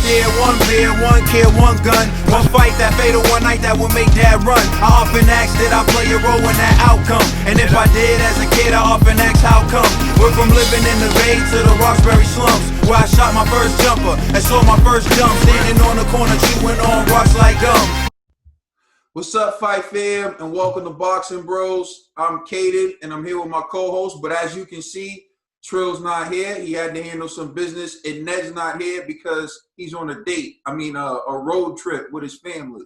Yeah, one beer, one kid, one gun. One fight that fatal, one night that would make dad run. I often ask, did I play a role in that outcome? And if I did as a kid, I often ask, how come? We're from living in the Bay to the Roxbury slums, where I shot my first jumper and saw my first jump, standing on the corner chewing on rocks like gum. What's up, Fight Fam, and welcome to Boxing Bros. I'm Caden, and I'm here with my co-host, but as you can see, Trill's not here. He had to handle some business, and Ned's not here because he's on a date. I mean, a road trip with his family.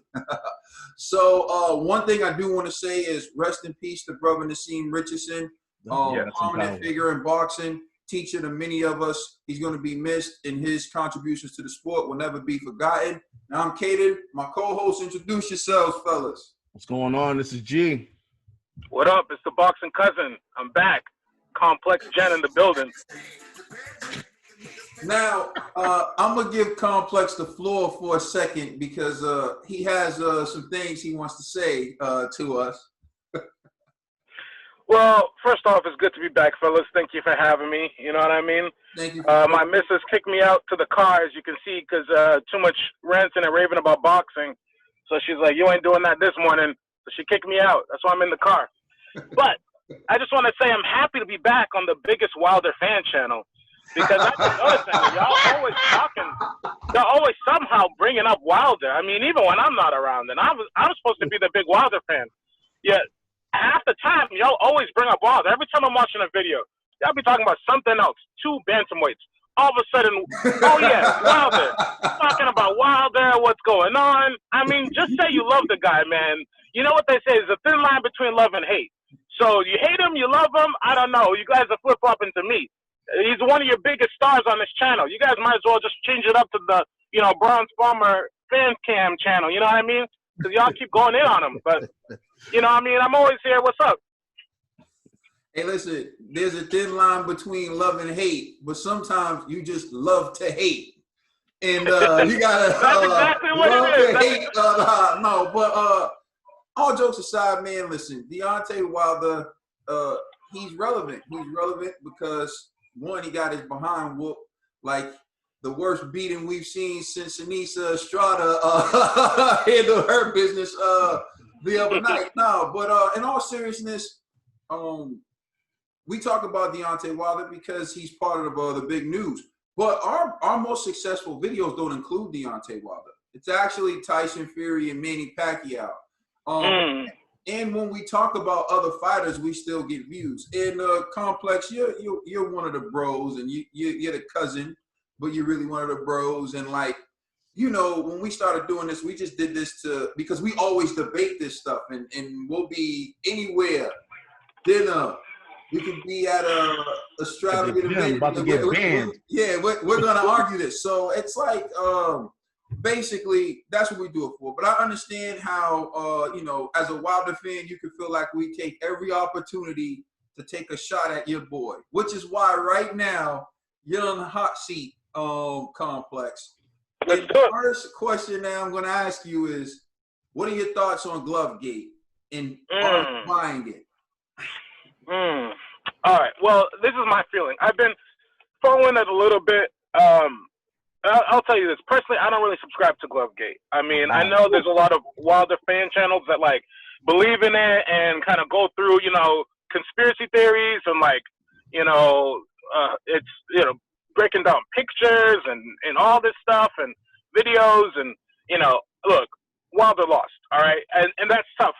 So one thing I do want to say is rest in peace to brother Nassim Richardson, prominent figure in boxing, teacher to many of us. He's going to be missed, and his contributions to the sport will never be forgotten. Now I'm Caden, my co-host. Introduce yourselves, fellas. What's going on? This is G. What up? It's the boxing cousin. I'm back. Complex Jen in the building. Now, I'm going to give Complex the floor for a second because he has some things he wants to say to us. Well, first off, it's good to be back, fellas. Thank you for having me. You know what I mean? Thank you. My missus kicked me out to the car, as you can see, because too much ranting and raving about boxing. So she's like, you ain't doing that this morning. So she kicked me out. That's why I'm in the car. But I just want to say I'm happy to be back on the biggest Wilder fan channel, because I've been noticing y'all always somehow bringing up Wilder. I mean, even when I'm not around, and I'm supposed to be the big Wilder fan. Yet half the time y'all always bring up Wilder. Every time I'm watching a video, y'all be talking about something else. 2 bantamweights. All of a sudden, oh yeah, Wilder. Talking about Wilder, what's going on? I mean, just say you love the guy, man. You know what they say is a thin line between love and hate. So you hate him, you love him, I don't know. You guys are flip-flopping to me. He's one of your biggest stars on this channel. You guys might as well just change it up to the, Bronze Bomber fan cam channel. You know what I mean? Because y'all keep going in on him. But, you know what I mean? I'm always here. What's up? Hey, listen, there's a thin line between love and hate, but sometimes you just love to hate. And you got to That's exactly what it is. Hate, all jokes aside, man, listen, Deontay Wilder, he's relevant. He's relevant because, one, he got his behind whooped, like the worst beating we've seen since Anissa Estrada handled her business the other night. No, but in all seriousness, we talk about Deontay Wilder because he's part of the big news. But our most successful videos don't include Deontay Wilder. It's actually Tyson Fury and Manny Pacquiao. And when we talk about other fighters, we still get views. And Complex, you're one of the bros, and you're the cousin, but you're really one of the bros. And when we started doing this, we just did this because we always debate this stuff, and we'll be anywhere, dinner. We could be at a extravagant event. About to get banned. We're gonna argue this. So it's like basically that's what we do it for. But I understand how as a Wilder fan, you can feel like we take every opportunity to take a shot at your boy, which is why right now you're on the hot seat, Complex. And the first question that I'm gonna ask you is, what are your thoughts on Glovegate and are you buying it? All right. Well, this is my feeling. I've been following it a little bit. I'll tell you this. Personally, I don't really subscribe to Glovegate. I mean, I know there's a lot of Wilder fan channels that, believe in it and kind of go through, conspiracy theories and, it's, breaking down pictures and all this stuff and videos and, look, Wilder lost, all right? And that's tough.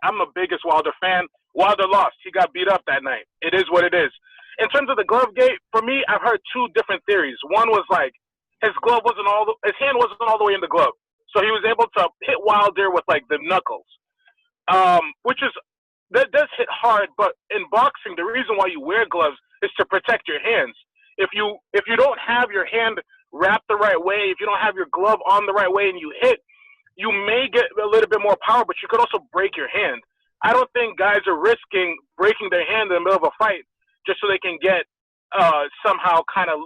I'm the biggest Wilder fan. Wilder lost. He got beat up that night. It is what it is. In terms of the Glovegate, for me, I've heard 2 different theories. One was his hand wasn't all the way in the glove, so he was able to hit Wilder with the knuckles, that does hit hard. But in boxing, the reason why you wear gloves is to protect your hands. If you don't have your hand wrapped the right way, if you don't have your glove on the right way, and you hit, you may get a little bit more power, but you could also break your hand. I don't think guys are risking breaking their hand in the middle of a fight just so they can get somehow kind of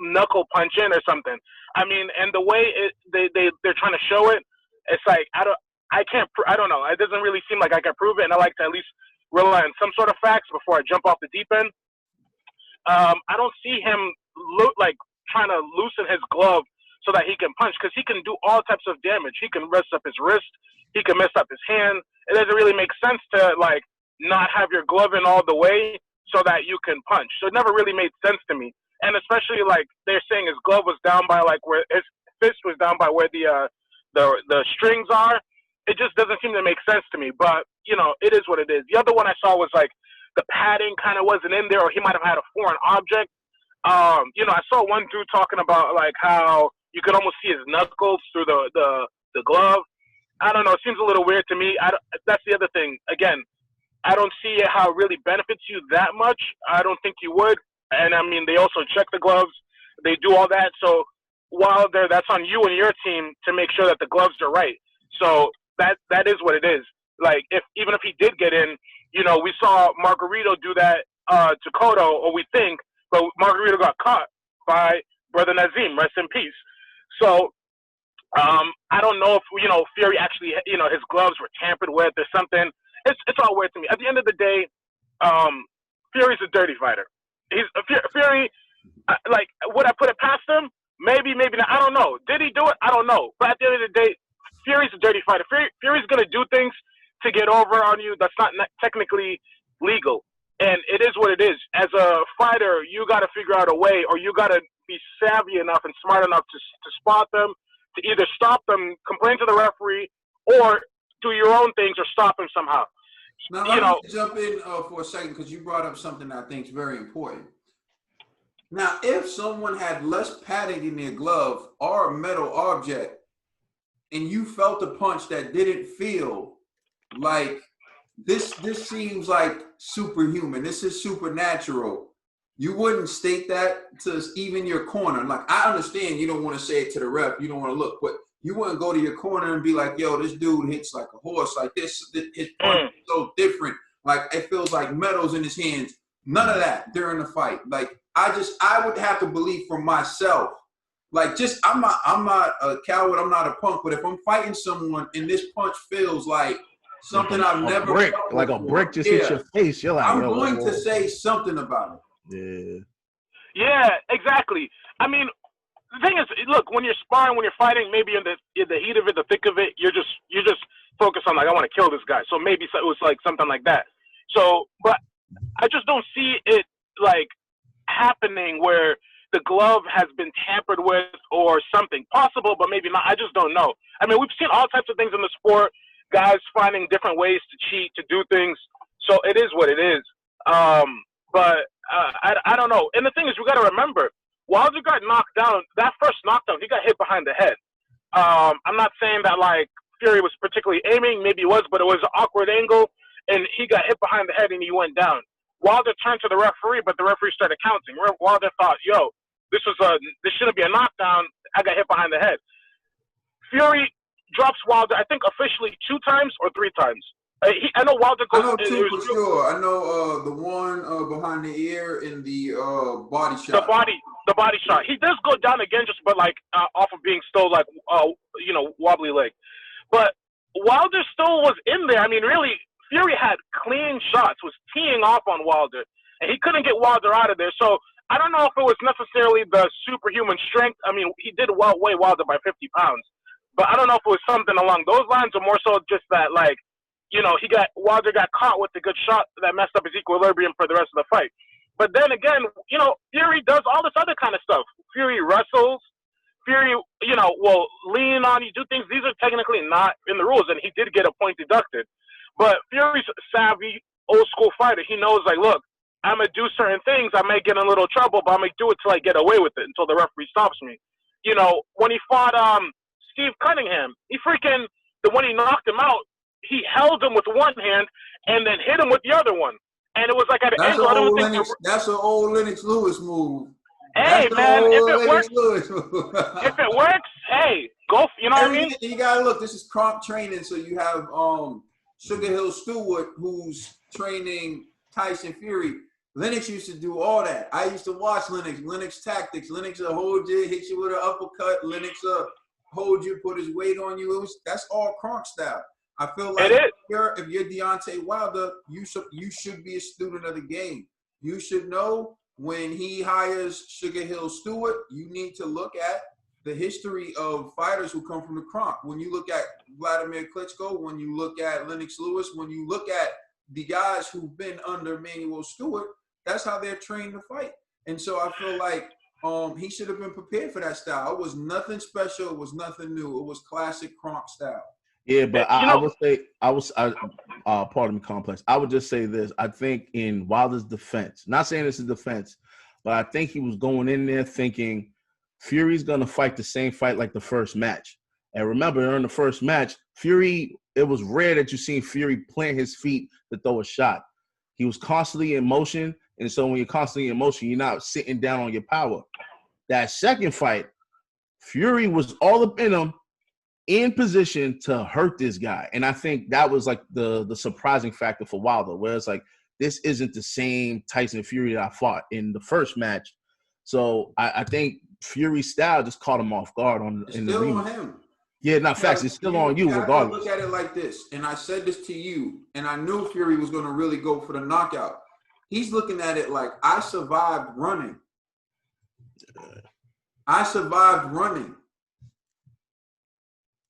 knuckle punch in or something. I mean, and the way they're trying to show it, it's like I don't know. It doesn't really seem like I can prove it, and I like to at least rely on some sort of facts before I jump off the deep end. I don't see him trying to loosen his glove so that he can punch, because he can do all types of damage. He can mess up his wrist. He can mess up his hand. It doesn't really make sense to, like, not have your glove in all the way so that you can punch. So it never really made sense to me. And especially, like, they're saying his glove was down by, like, where his fist was down by where the strings are. It just doesn't seem to make sense to me. But, you know, it is what it is. The other one I saw was, like, the padding kind of wasn't in there, or he might have had a foreign object. You know, I saw one dude talking about, like, how you could almost see his knuckles through the glove. I don't know. It seems a little weird to me. That's the other thing. Again, I don't see how it really benefits you that much. I don't think you would. And, I mean, they also check the gloves. They do all that. So, Wilder, that's on you and your team to make sure that the gloves are right. So, that is what it is. Like, even if he did get in, you know, we saw Margarito do that to Cotto, or we think, but Margarito got caught by Brother Nazim, rest in peace. So, I don't know if, you know, Fury actually, you know, his gloves were tampered with or something. It's all weird to me. At the end of the day, Fury's a dirty fighter. Fury, like, would I put it past him? Maybe, maybe not. I don't know. Did he do it? I don't know. But at the end of the day, Fury's a dirty fighter. Fury's going to do things to get over on you that's not technically legal. And it is what it is. As a fighter, you got to figure out a way, or you got to be savvy enough and smart enough to spot them, to either stop them, complain to the referee, or do your own things or stop him somehow. Now, let me jump in for a second, because you brought up something I think is very important. Now, if someone had less padding in their glove or a metal object, and you felt a punch that didn't feel like this seems like superhuman, this is supernatural, you wouldn't state that to even your corner. Like, I understand you don't want to say it to the ref, you don't want to look, but you wouldn't go to your corner and be like, yo, this dude hits like a horse, like this, his punch is so different, like it feels like metal's in his hands. None of that during the fight. Like, I would have to believe for myself. Like, just, I'm not a coward, I'm not a punk, but if I'm fighting someone and this punch feels like something I've never brick, felt like before, a brick just hits your face, you're like, I'm going to say something about it. Yeah, exactly. I mean, the thing is, look, when you're sparring, when you're fighting, maybe in the heat of it, the thick of it, you're just focused on, like, I want to kill this guy. So maybe it was like something like that. So, but I just don't see it like happening where the glove has been tampered with or something. Possible, but maybe not. I just don't know. I mean, we've seen all types of things in the sport, guys finding different ways to cheat, to do things. So it is what it is. But I don't know. And the thing is, we got to remember, Wilder got knocked down. That first knockdown, he got hit behind the head. I'm not saying that, like, Fury was particularly aiming. Maybe he was, but it was an awkward angle, and he got hit behind the head, and he went down. Wilder turned to the referee, but the referee started counting. Wilder thought, yo, this shouldn't be a knockdown. I got hit behind the head. Fury drops Wilder, I think, officially 2 times or 3 times. I know Wilder goes. I know 2 for sure. I know the one behind the ear in the body shot. The body shot. He does go down again, just but like off of being still like wobbly leg. But Wilder still was in there. I mean, really, Fury had clean shots, was teeing off on Wilder, and he couldn't get Wilder out of there. So I don't know if it was necessarily the superhuman strength. I mean, he did weigh Wilder by 50 pounds, but I don't know if it was something along those lines, or more so just that, like, you know, Wilder got caught with a good shot that messed up his equilibrium for the rest of the fight. But then again, you know, Fury does all this other kind of stuff. Fury wrestles. Fury, you know, will lean on you, do things. These are technically not in the rules, and he did get a point deducted. But Fury's a savvy, old-school fighter. He knows, like, look, I'm going to do certain things. I may get in a little trouble, but I'm going to do it till I get away with it, until the referee stops me. You know, when he fought Steve Cunningham, when he knocked him out, he held him with one hand and then hit him with the other one. And it was like at an angle. That's an old Lennox Lewis move. Hey, man, if it works, hey, go. You know what I mean? You got to look. This is Kronk training. So you have Sugar Hill Stewart, who's training Tyson Fury. Lennox used to do all that. I used to watch Lennox tactics. Lennox will hold you, hit you with an uppercut. Lennox hold you, put his weight on you. That's all Kronk style. I feel like if you're Deontay Wilder, you should be a student of the game. You should know when he hires Sugar Hill Stewart, you need to look at the history of fighters who come from the Kronk. When you look at Vladimir Klitschko, when you look at Lennox Lewis, when you look at the guys who've been under Manuel Stewart, that's how they're trained to fight. And so I feel like he should have been prepared for that style. It was nothing special. It was nothing new. It was classic Kronk style. Yeah, but I would say pardon me, Complex. I would just say this. I think in Wilder's defense, not saying this is defense, but I think he was going in there thinking Fury's going to fight the same fight like the first match. And remember, during the first match, Fury, it was rare that you seen Fury plant his feet to throw a shot. He was constantly in motion, and so when you're constantly in motion, you're not sitting down on your power. That second fight, Fury was all up in him, in position to hurt this guy. And I think that was like the surprising factor for Wilder, where it's like, this isn't the same Tyson Fury that I fought in the first match. So I think Fury's style just caught him off guard in the ring. On him. Yeah, not facts. It's still on you regardless. Look at it like this, and I said this to you, and I knew Fury was going to really go for the knockout. He's looking at it like, I survived running. I survived running.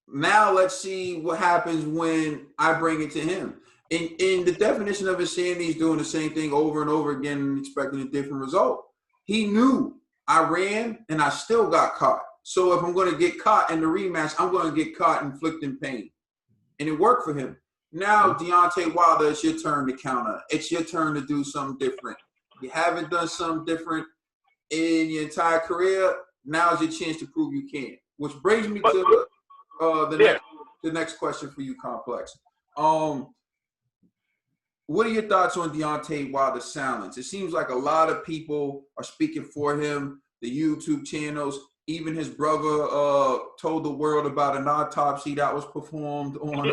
Now let's see what happens when I bring it to him. In the definition of insanity is doing the same thing over and over again and expecting a different result. He knew I ran and I still got caught. So if I'm going to get caught in the rematch, I'm going to get caught inflicting pain. And it worked for him. Now, Deontay Wilder, it's your turn to counter. It's your turn to do something different. You haven't done something different in your entire career. Now's your chance to prove you can. Which brings me to the next question for you, Complex. What are your thoughts on Deontay Wilder's silence? It seems like a lot of people are speaking for him, the YouTube channels. Even his brother told the world about an autopsy that was performed on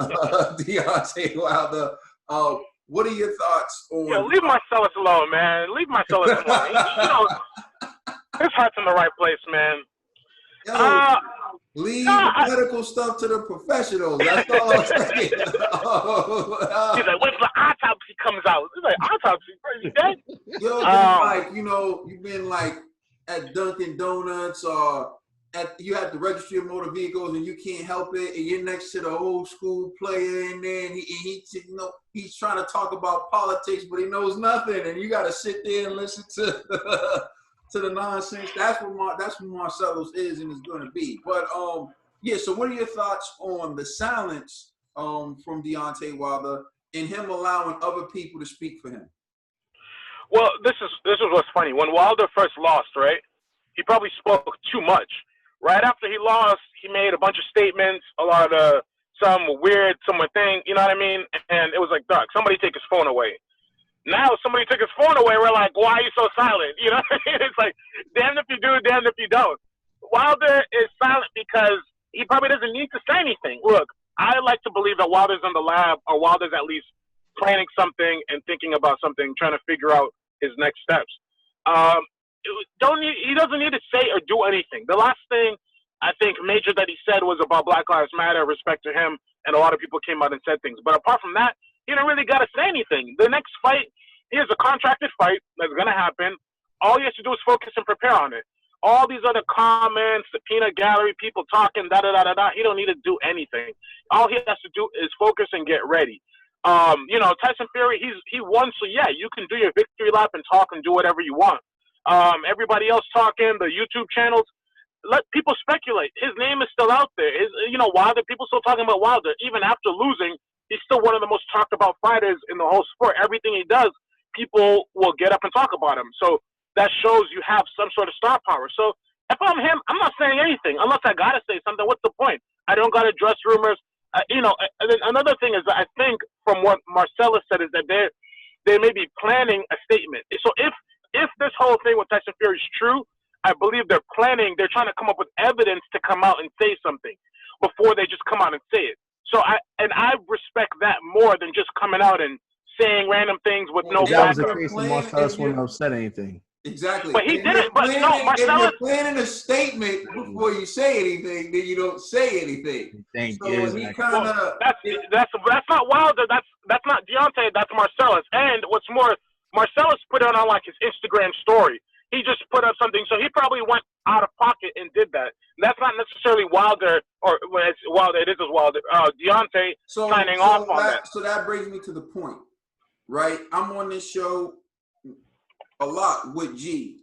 Deontay Wilder. What are your thoughts on... Yo, leave Marcellus alone, man. Leave Marcellus alone. His heart's in the right place, man. Yo, leave medical stuff to the professionals. That's all I'm saying. He's like, what if the autopsy comes out? He's like, autopsy? Bro, you dead? Yo, you've been like at Dunkin' Donuts or you have the registry of motor vehicles and you can't help it, and you're next to the old school player in there, and he's trying to talk about politics, but he knows nothing, and you got to sit there and listen to the nonsense. That's what Marcellus is and is going to be. But so what are your thoughts on the silence from Deontay Wilder and him allowing other people to speak for him? Well, this is what's funny. When Wilder first lost, right, he probably spoke too much. Right after he lost, he made a bunch of statements, some were weird, some were thing, you know what I mean? And it was like, Doc, somebody take his phone away. Now somebody took his phone away, we're like, why are you so silent? You know what I mean? It's like, damned if you do, damned if you don't. Wilder is silent because he probably doesn't need to say anything. Look, I like to believe that Wilder's in the lab, or Wilder's at least planning something and thinking about something, trying to figure out his next steps. He doesn't need to say or do anything. The last thing I think major that he said was about Black Lives Matter, respect to him, and a lot of people came out and said things. But apart from that, he didn't really got to say anything. The next fight, here's a contracted fight that's going to happen. All he has to do is focus and prepare on it. All these other comments, the peanut gallery, people talking, da-da-da-da-da, he don't need to do anything. All he has to do is focus and get ready. Tyson Fury, he won, so yeah, you can do your victory lap and talk and do whatever you want. Everybody else talking, the YouTube channels, let people speculate. His name is still out there. Wilder, people still talking about Wilder. Even after losing, he's still one of the most talked about fighters in the whole sport. Everything he does, people will get up and talk about him. So that shows you have some sort of star power. So if I'm him, I'm not saying anything. Unless I got to say something, what's the point? I don't got to address rumors. And then another thing is, I think from what Marcellus said, is that they may be planning a statement. So if this whole thing with Tyson Fury is true, I believe they're trying to come up with evidence to come out and say something before they just come out and say it. So I respect that more than just coming out and saying random things with no background. background. That was the case when Marcellus wouldn't have said anything. Exactly. But he didn't. But no, Marcellus. If you're planning a statement before you say anything, then you don't say anything. That's not Wilder. That's not Deontay. That's Marcellus. And what's more, Marcellus put it on like his Instagram story. he just put up something. So he probably went out of pocket and did that. That's not necessarily Wilder, or when it's Wilder, it is Wilder. Deontay signing off on that. So that brings me to the point, right? I'm on this show a lot with G,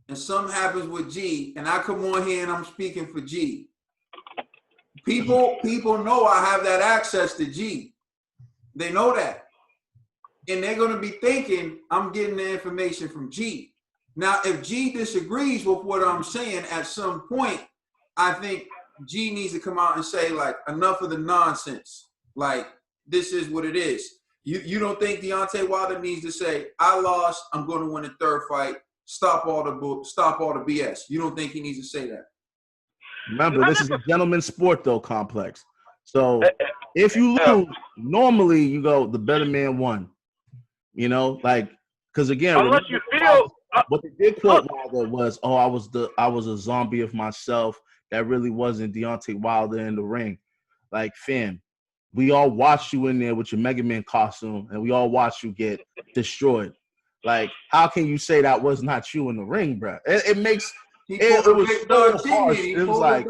and something happens with G, and I come on here and I'm speaking for G. People know I have that access to G. They know that. And they're going to be thinking I'm getting the information from G. Now, if G disagrees with what I'm saying at some point, I think G needs to come out and say, like, enough of the nonsense. Like, this is what it is. You don't think Deontay Wilder needs to say, I lost, I'm going to win the third fight, stop all the BS. You don't think he needs to say that? Remember, this is a gentleman's sport, though, Complex. So if you lose, normally you go, the better man won. You know, like, because again, unless you feel what they did quote Wilder was, "Oh, I was a zombie of myself." That really wasn't Deontay Wilder in the ring. Like, fam, we all watched you in there with your Mega Man costume, and we all watched you get destroyed. Like, how can you say that was not you in the ring, bro? It makes it was so harsh. It was like,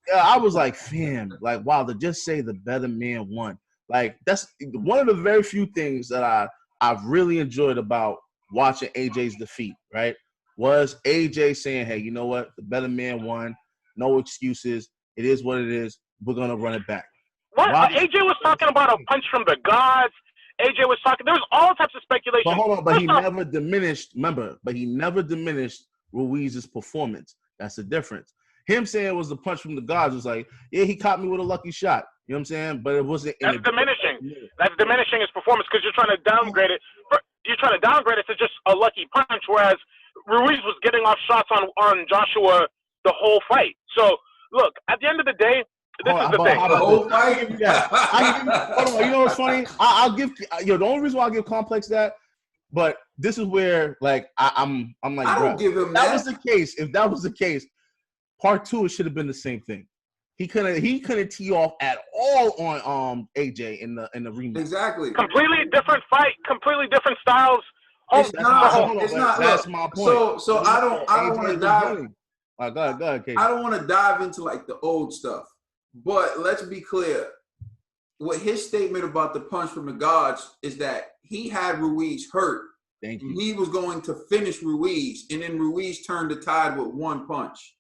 yeah, I was like, fam, like, Wilder, just say the better man won. Like, that's one of the very few things that I've really enjoyed about watching AJ's defeat, right? Was AJ saying, hey, you know what? The better man won. No excuses. It is what it is. We're going to run it back. What? AJ was talking about a punch from the gods. AJ was talking. There was all types of speculation. But hold on. But he never diminished. Remember, but he never diminished Ruiz's performance. That's the difference. Him saying it was the punch from the gods was like, yeah, he caught me with a lucky shot. You know what I'm saying? But it wasn't. That's diminishing. That's diminishing his performance because you're trying to downgrade it. You're trying to downgrade it to just a lucky punch, whereas Ruiz was getting off shots on Joshua the whole fight. So look, at the end of the day, this is the thing. The whole fight. Hold on. You know what's funny? I'll give the only reason why I give Complex that, but this is where like I'm like, I don't give him that was the case. If that was the case, part two it should have been the same thing. He couldn't tee off at all on AJ in the rematch. Exactly. Completely different fight, completely different styles. It's not. That's my point. So I don't want to dive. Go ahead, Casey. I don't want to dive into like the old stuff, but let's be clear. What his statement about the punch from the gods is that he had Ruiz hurt. Thank you. He was going to finish Ruiz, and then Ruiz turned the tide with one punch.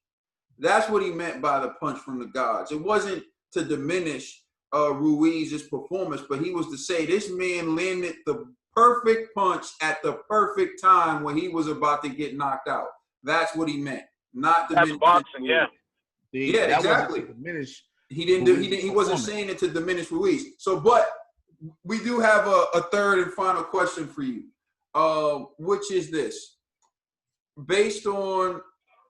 That's what he meant by the punch from the gods. It wasn't to diminish Ruiz's performance, but he was to say this man landed the perfect punch at the perfect time when he was about to get knocked out. That's what he meant. Not diminish. That's boxing, yeah. Yeah, exactly. Diminish. He wasn't saying it to diminish Ruiz. So, but we do have a third and final question for you, which is this: based on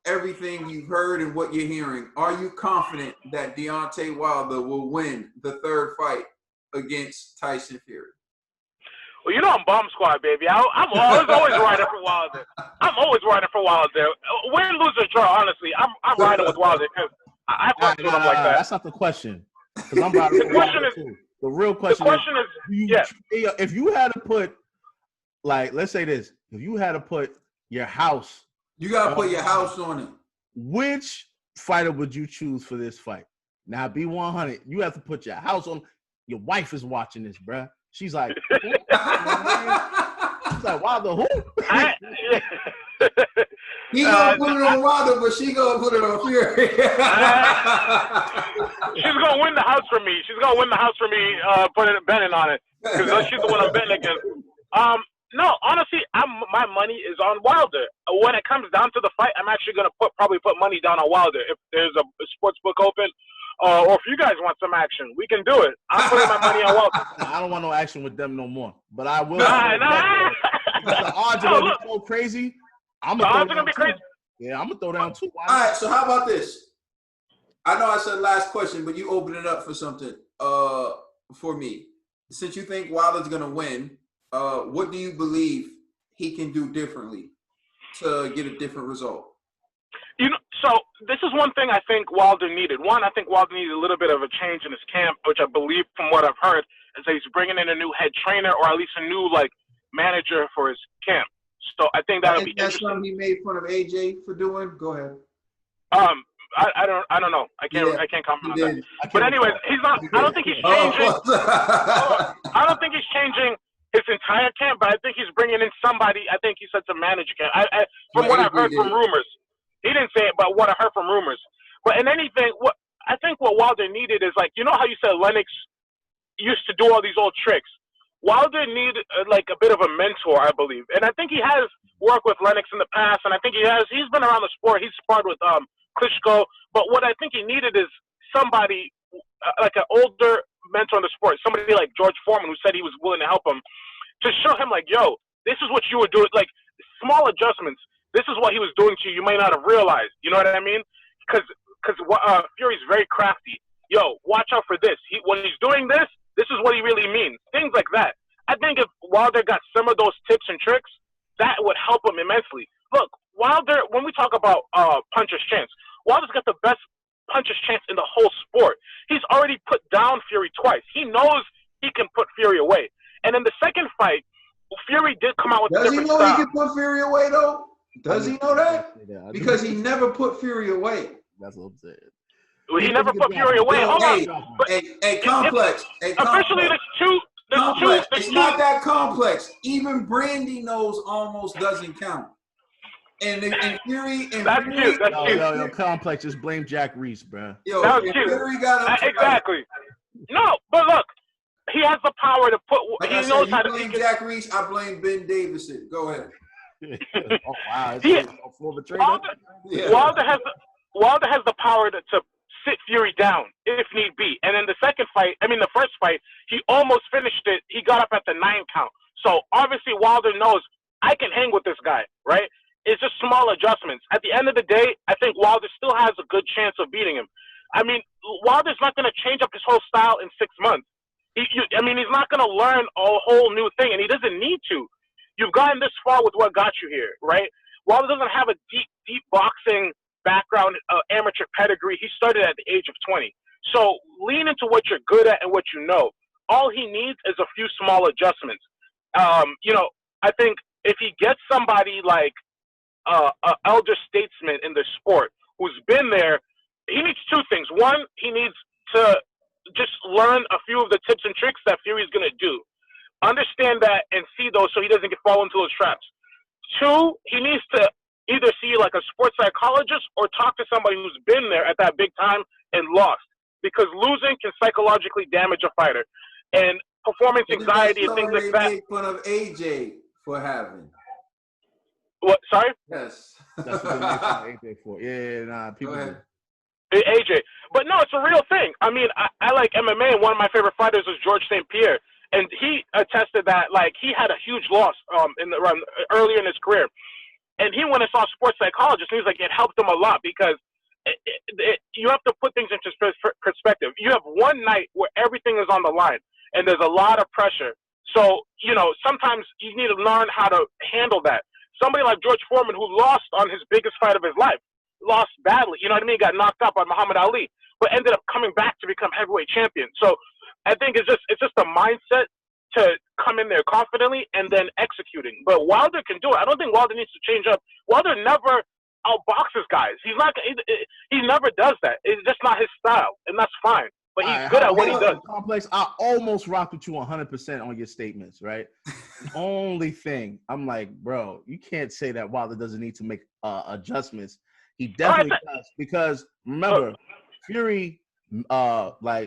everything you've heard and what you're hearing, are you confident that Deontay Wilder will win the third fight against Tyson Fury? Well, you know I'm bomb squad, baby. I'm always riding for Wilder. I'm always riding for Wilder. Win, lose, or draw, honestly, I'm riding with Wilder because I fuck with him like that. That's not the question. Because I'm riding for Wilder too. The real question is, if you had to put, like, let's say this, if you had to put your house, you gotta put your house on it. Which fighter would you choose for this fight? Now, be 100. You have to put your house on. Your wife is watching this, bruh. She's like, Wilder, who? He gonna put it on Wilder, but she gonna put it on Fury. She's gonna win the house for me. She's gonna win the house for me. Betting on it because she's the one I'm betting against. No, honestly, my money is on Wilder. When it comes down to the fight, I'm actually gonna probably put money down on Wilder. If there's a sports book open, or if you guys want some action, we can do it. I'm putting my money on Wilder. I don't want no action with them no more. But I will. Nah. The odds are gonna be so crazy. The odds are gonna be crazy. Yeah, I'm gonna throw down two. All right. So how about this? I know I said last question, but you open it up for something. For me, since you think Wilder's gonna win. What do you believe he can do differently to get a different result? You know, so this is one thing I think Wilder needed. One, I think Wilder needed a little bit of a change in his camp, which I believe from what I've heard is that he's bringing in a new head trainer or at least a new manager for his camp. So I think that'll be that's interesting. something he made fun of AJ for doing. Go ahead. I don't know. I can't comment on that. But anyways, he's not. I don't think he's changing. I don't think he's changing his entire camp, but I think he's bringing in somebody. I think he said to manage camp. From what I've heard from rumors, he didn't say it, but what I heard from rumors. But in anything, what I think what Wilder needed is like, you know how you said Lennox used to do all these old tricks. Wilder needed like a bit of a mentor, I believe, and I think he has worked with Lennox in the past, and I think he's been around the sport. He's sparred with Klitschko, but what I think he needed is somebody like an older mentor in the sport, somebody like George Foreman, who said he was willing to help him, to show him like, yo, this is what you were doing, like small adjustments. This is what he was doing to you. You may not have realized. You know what I mean? Because Fury's very crafty. Yo, watch out for this. When he's doing this, this is what he really means. Things like that. I think if Wilder got some of those tips and tricks, that would help him immensely. Look, Wilder, when we talk about puncher's chance, Wilder's got the best puncher's chance in the whole sport. He's already put down Fury twice. He knows he can put Fury away. And in the second fight, Fury did come out with a different style. Does he know he can put Fury away, though? Does he know that? Because he never put Fury away. That's what I'm saying. He never put Fury away. Hold on. Complex. Officially, there's two. Complex. It's not that complex. Even Brandy knows almost doesn't count. And Fury and that's Fury, cute. That's cute. Yo, complex. Just blame Jack Reese, bro. Yo, that was cute. Fury got exactly. No, but look, he has the power to put. Like he knows how to blame Jack Reese. I blame Ben Davison. Go ahead. Oh wow! Wilder has the power to sit Fury down if need be. And in the first fight, he almost finished it. He got up at the 9 count. So obviously Wilder knows I can hang with this guy, right? It's just small adjustments. At the end of the day, I think Wilder still has a good chance of beating him. I mean, Wilder's not going to change up his whole style in 6 months. He's not going to learn a whole new thing, and he doesn't need to. You've gotten this far with what got you here, right? Wilder doesn't have a deep boxing background, amateur pedigree. He started at the age of 20. So lean into what you're good at and what you know. All he needs is a few small adjustments. I think if he gets somebody like an elder statesman in the sport who's been there, he needs two things. One, he needs to just learn a few of the tips and tricks that Fury's going to do. Understand that and see those so he doesn't fall into those traps. Two, he needs to either see like a sports psychologist or talk to somebody who's been there at that big time and lost. Because losing can psychologically damage a fighter. And performance anxiety and things like that. They made fun of AJ for having. What? Sorry? Yes. That's what they made fun of AJ for. Yeah, people do. AJ. But no, it's a real thing. I mean, I like MMA, and one of my favorite fighters was George St. Pierre. And he attested that, like, he had a huge loss earlier in his career. And he went and saw a sports psychologist, and he was like, it helped him a lot because you have to put things into perspective. You have one night where everything is on the line, and there's a lot of pressure. So, sometimes you need to learn how to handle that. Somebody like George Foreman, who lost on his biggest fight of his life, lost badly, you know what I mean? Got knocked out by Muhammad Ali, but ended up coming back to become heavyweight champion. So I think it's just a mindset to come in there confidently and then executing. But Wilder can do it. I don't think Wilder needs to change up. Wilder never outboxes guys. He never does that. It's just not his style, and that's fine. But he's good at what he does. Complex, I almost rock with you 100% on your statements, right? The only thing, I'm like, bro, you can't say that Wilder doesn't need to make adjustments. He definitely does. Because, remember, Fury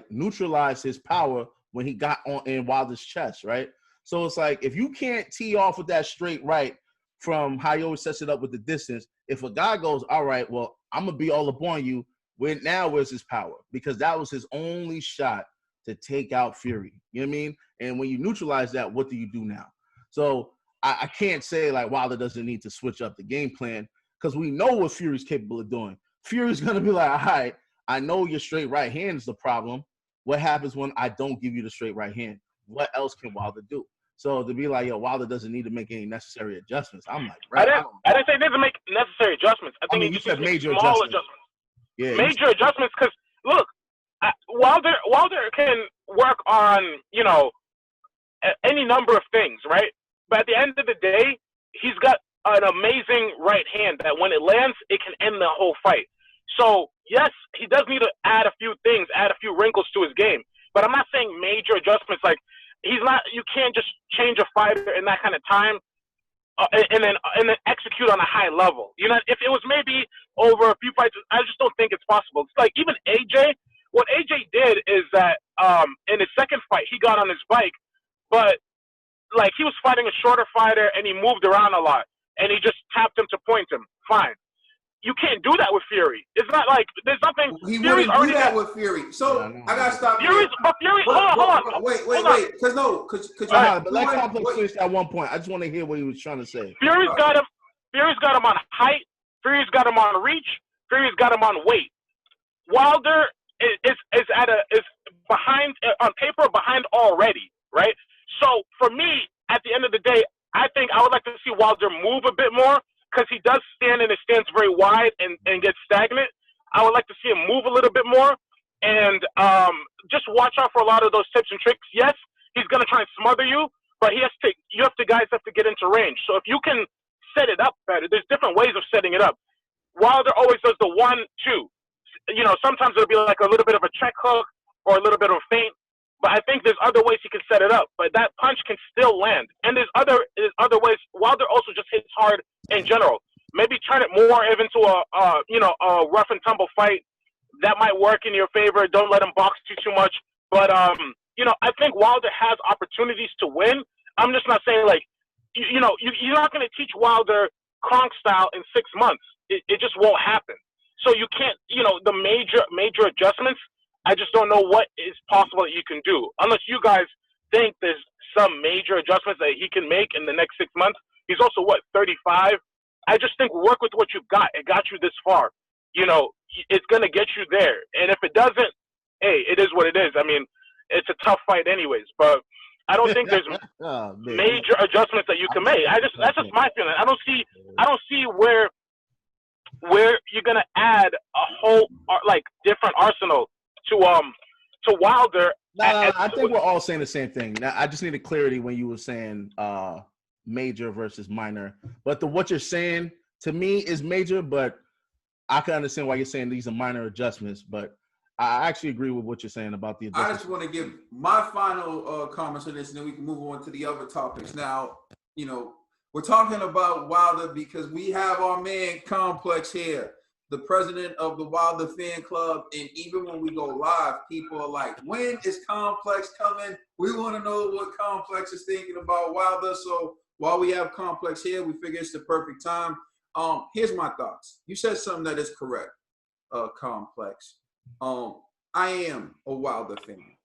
neutralized his power when he got in Wilder's chest, right? So it's like, if you can't tee off with that straight right from how he always sets it up with the distance, if a guy goes, all right, well, I'm going to be all up on you, where's his power? Because that was his only shot to take out Fury. You know what I mean? And when you neutralize that, what do you do now? So I can't say, like, Wilder doesn't need to switch up the game plan because we know what Fury's capable of doing. Fury's going to be like, all right, I know your straight right hand is the problem. What happens when I don't give you the straight right hand? What else can Wilder do? So to be like, yo, Wilder doesn't need to make any necessary adjustments. I'm like, right. I didn't say he doesn't make necessary adjustments. I think you said major small adjustments. Yeah, major adjustments because, look, Wilder can work on, any number of things, right? But at the end of the day, he's got an amazing right hand that when it lands, it can end the whole fight. So, yes, he does need to add a few things, add a few wrinkles to his game. But I'm not saying major adjustments. Like, you can't just change a fighter in that kind of time and then execute on a high level. You know, if it was maybe over a few fights, I just don't think it's possible. It's like even AJ, what AJ did is that in his second fight, he got on his bike, but like he was fighting a shorter fighter and he moved around a lot and he just tapped him to point him. Fine. You can't do that with Fury. It's not like there's nothing. He Fury's wouldn't do that with Fury. So I gotta stop. Fury. Hold on. Wait. Because but let Complex finish at one point. I just want to hear what he was trying to say. Fury's got him. Fury's got him on height. Fury's got him on reach. Fury's got him on weight. Wilder is behind on paper, behind already, right? So for me, at the end of the day, I think I would like to see Wilder move a bit more. Because he does stand in his stance very wide and get stagnant. I would like to see him move a little bit more and just watch out for a lot of those tips and tricks. Yes, he's going to try and smother you, but guys have to get into range. So if you can set it up better, there's different ways of setting it up. Wilder always does the 1-2. You know, sometimes it'll be like a little bit of a check hook or a little bit of a feint. But I think there's other ways he can set it up. But that punch can still land. And there's other ways. Wilder also just hits hard in general. Maybe turn it more into a rough and tumble fight. That might work in your favor. Don't let him box you too much. But, I think Wilder has opportunities to win. I'm just not saying, like, you're not going to teach Wilder Kronk style in 6 months. It just won't happen. So you can't, the major adjustments, I just don't know what is possible that you can do. Unless you guys think there's some major adjustments that he can make in the next 6 months. He's also, 35? I just think work with what you've got. It got you this far. It's going to get you there. And if it doesn't, hey, it is what it is. I mean, it's a tough fight anyways. But I don't think there's major adjustments that you can make. That's just my feeling. I don't see where you're going to add a whole, different arsenal to Wilder. I think we're all saying the same thing. Now, I just needed clarity when you were saying major versus minor. But what you're saying to me is major, but I can understand why you're saying these are minor adjustments. But I actually agree with what you're saying about the adjustments. I just want to give my final comments on this, and then we can move on to the other topics. Now, we're talking about Wilder because we have our man Complex here, the president of the Wilder fan club. And even when we go live, people are like, when is Complex coming? We want to know what Complex is thinking about Wilder. So while we have Complex here, we figure it's the perfect time. Here's my thoughts. You said something that is correct, Complex. I am a Wilder fan.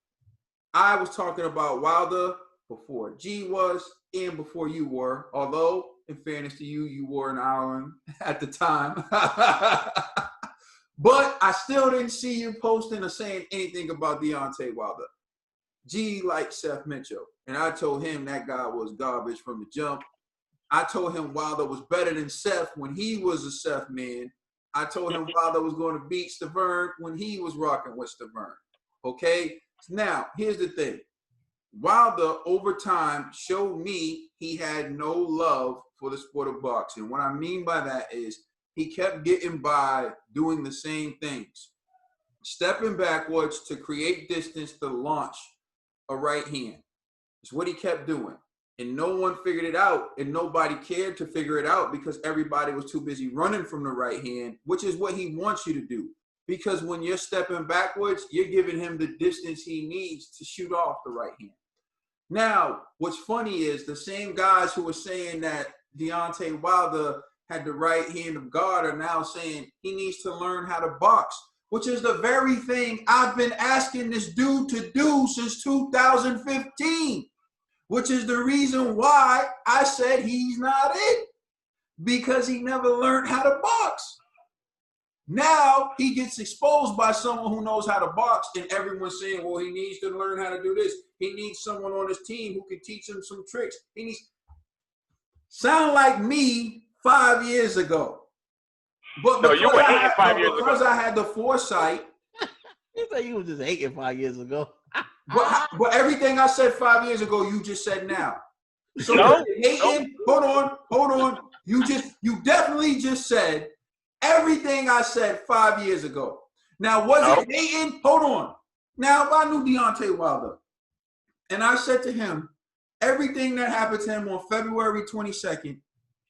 I was talking about Wilder before G was and before you were, although in fairness to you, you were in Ireland at the time. But I still didn't see you posting or saying anything about Deontay Wilder. G liked Seth Mitchell, and I told him that guy was garbage from the jump. I told him Wilder was better than Seth when he was a Seth man. I told him Wilder was going to beat Stavern when he was rocking with Stavern. Okay? Now, here's the thing. Wilder, over time, showed me he had no love for the sport of boxing. What I mean by that is he kept getting by doing the same things. Stepping backwards to create distance to launch a right hand. It's what he kept doing. And no one figured it out, and nobody cared to figure it out because everybody was too busy running from the right hand, which is what he wants you to do. Because when you're stepping backwards, you're giving him the distance he needs to shoot off the right hand. Now, what's funny is the same guys who were saying that Deontay Wilder had the right hand of God are now saying he needs to learn how to box, which is the very thing I've been asking this dude to do since 2015. Which is the reason why I said he's not it. Because he never learned how to box. Now he gets exposed by someone who knows how to box, and everyone's saying, well, he needs to learn how to do this. He needs someone on his team who can teach him some tricks. He needs sound like me 5 years ago. But no, you were hating 5 years ago. Because I had the foresight. You said you were just hating 5 years ago. But everything I said 5 years ago, you just said now. So no, hating, hold on. Hold on. You definitely just said everything I said 5 years ago. Now, was it hating? Hold on. Now, if I knew Deontay Wilder, and I said to him, everything that happened to him on February 22nd,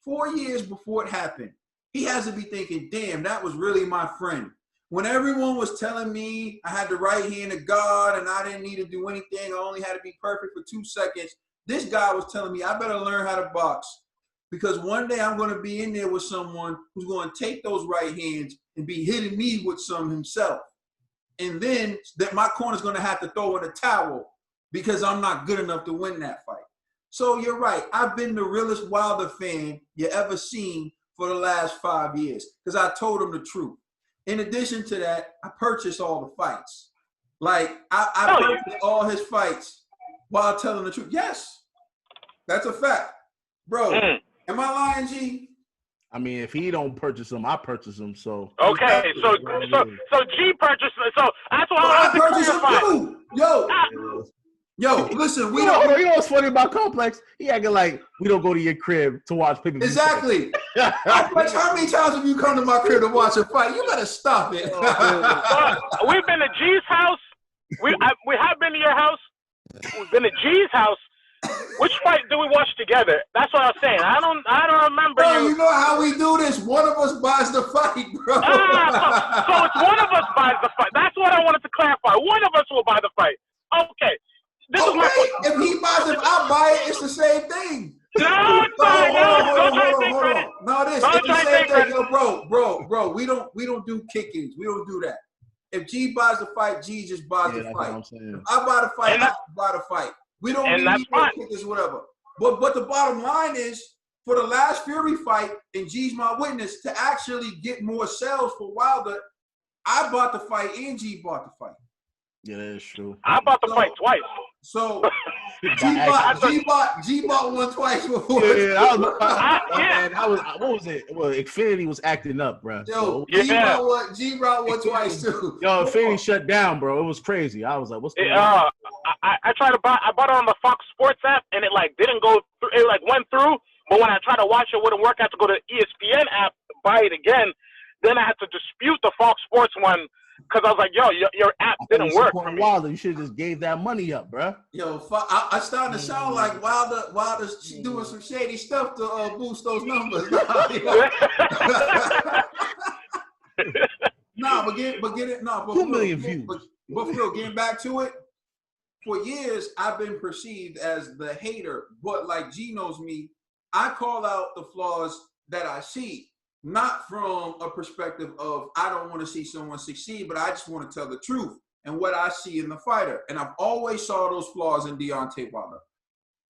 4 years before it happened, he has to be thinking, damn, that was really my friend. When everyone was telling me I had the right hand of God and I didn't need to do anything, I only had to be perfect for 2 seconds, this guy was telling me I better learn how to box because one day I'm going to be in there with someone who's going to take those right hands and be hitting me with some himself. And then that my corner's going to have to throw in a towel because I'm not good enough to win that fight. So you're right. I've been the realest Wilder fan you ever seen for the last 5 years because I told him the truth. In addition to that, I purchased all the fights. Like, I purchased all his fights while telling the truth. Yes, that's a fact. Bro, am I lying, G? I mean, if he don't purchase them, I purchase them. So okay, so G purchased. So that's what I purchased them too. Yo, listen, we don't. You know what's funny about Complex? He acting like we don't go to your crib to watch pay-per-view. Exactly. Complex, how many times have you come to my crib to watch a fight? You better stop it. We've been to G's house. We have been to your house. We've been to G's house. Which fight do we watch together? That's what I was saying. I don't remember. Bro, you know how we do this? One of us buys the fight, bro. So it's one of us buys the fight. That's what I wanted to clarify. One of us will buy the fight. Okay. This is my if he buys it, I buy it. It's the same thing. Don't try to take credit. No, it's the same thing. Yo, bro. We don't do kickings. We don't do that. If G buys the fight, G just buys the fight. If I buy the fight, I buy the fight. We don't need no kickings, whatever. But the bottom line is, for the last Fury fight, and G's my witness, to actually get more sales for Wilder, I bought the fight and G bought the fight. Yeah, that's true. I bought the fight twice. So G bought one twice before. What was it? Well, Xfinity was acting up, bro. Yo, G brought one twice too. Yo, Xfinity shut down, bro. It was crazy. I was like, what's going on? I tried to buy. I bought it on the Fox Sports app, and it didn't go through. It went through, but when I tried to watch it, wouldn't work. I had to go to the ESPN app, buy it again. Then I had to dispute the Fox Sports one. Because I was like, yo, your app didn't work for me. Wilder, you should have just gave that money up, bro. Yo, I started to sound like Wilder's doing some shady stuff to boost those numbers. But get it. 2 million views. But Phil, getting back to it, for years I've been perceived as the hater. But like G knows me, I call out the flaws that I see. Not from a perspective of I don't want to see someone succeed, but I just want to tell the truth and what I see in the fighter. And I've always saw those flaws in Deontay Wilder.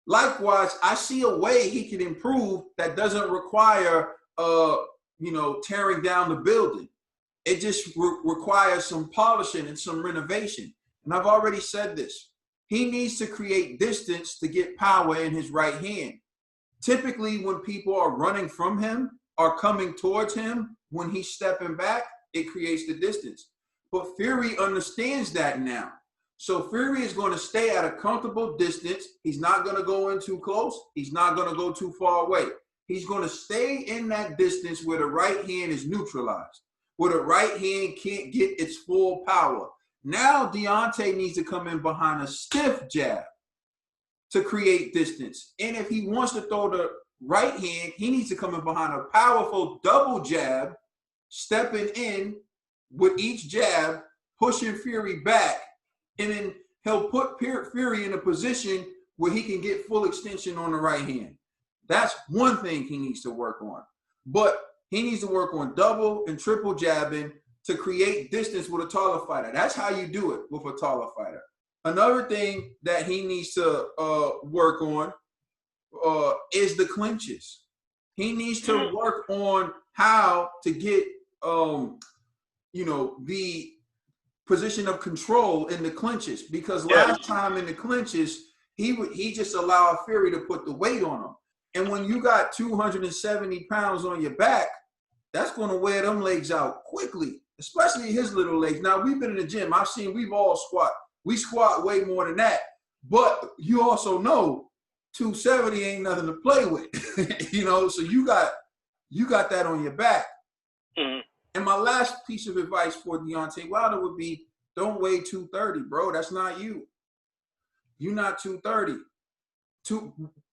Likewise, I see a way he can improve that doesn't require, tearing down the building. It just requires some polishing and some renovation. And I've already said this. He needs to create distance to get power in his right hand. Typically, when people are running from him, are coming towards him, when he's stepping back, it creates the distance. But Fury understands that now. So Fury is going to stay at a comfortable distance. He's not going to go in too close. He's not going to go too far away. He's going to stay in that distance where the right hand is neutralized, where the right hand can't get its full power. Now Deontay needs to come in behind a stiff jab to create distance. And if he wants to throw the right hand, he needs to come in behind a powerful double jab, stepping in with each jab, pushing Fury back, and then he'll put Fury in a position where he can get full extension on the right hand. That's one thing he needs to work on. But he needs to work on double and triple jabbing to create distance with a taller fighter. That's how you do it with a taller fighter. Another thing that he needs to work on is the clinches. He needs to work on how to get, the position of control in the clinches. Because last time in the clinches, he just allowed Fury to put the weight on him. And when you got 270 pounds on your back, that's going to wear them legs out quickly, especially his little legs. Now, we've been in the gym. We've all squat. We squat way more than that. But you also know 270 ain't nothing to play with. So you got that on your back. Mm-hmm. And my last piece of advice for Deontay Wilder would be, don't weigh 230, bro. That's not you. You're not 230.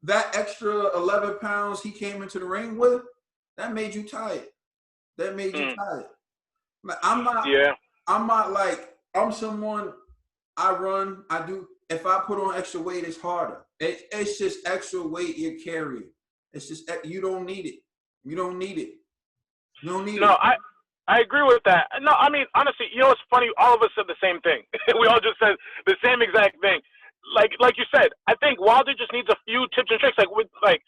That extra 11 pounds he came into the ring with, that made you tired. I'm not like, I'm someone, I run, I do. If I put on extra weight, it's harder. It's just extra weight you're carrying. It's just, you don't need it. You don't need it. No, I agree with that. No, I mean, honestly, it's funny. All of us said the same thing. We all just said the same exact thing. Like you said, I think Wilder just needs a few tips and tricks. Like